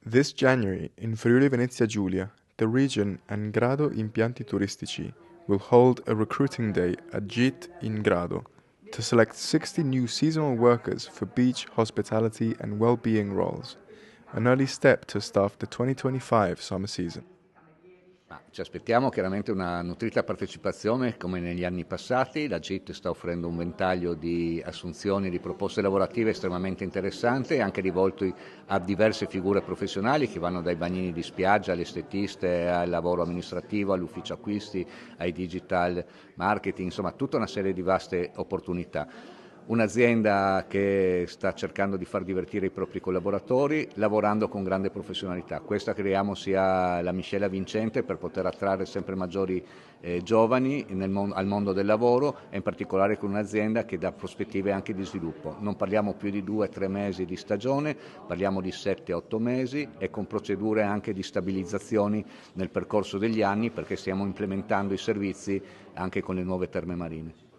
This January, in Friuli Venezia Giulia, the region and Grado Impianti Turistici will hold a recruiting day at JIT in Grado to select 60 new seasonal workers for beach, hospitality and well-being roles, an early step to staff the 2025 summer season. Ci aspettiamo chiaramente una nutrita partecipazione come negli anni passati. La GIT sta offrendo un ventaglio di assunzioni, di proposte lavorative estremamente interessante, anche rivolti a diverse figure professionali che vanno dai bagnini di spiaggia, alle estetiste, al lavoro amministrativo, all'ufficio acquisti, ai digital marketing, insomma tutta una serie di vaste opportunità. Un'azienda che sta cercando di far divertire i propri collaboratori lavorando con grande professionalità. Questa creiamo sia la miscela vincente per poter attrarre sempre maggiori giovani al mondo del lavoro e in particolare con un'azienda che dà prospettive anche di sviluppo. Non parliamo più di 2-3 mesi di stagione, parliamo di 7-8 mesi e con procedure anche di stabilizzazioni nel percorso degli anni perché stiamo implementando i servizi anche con le nuove terme marine.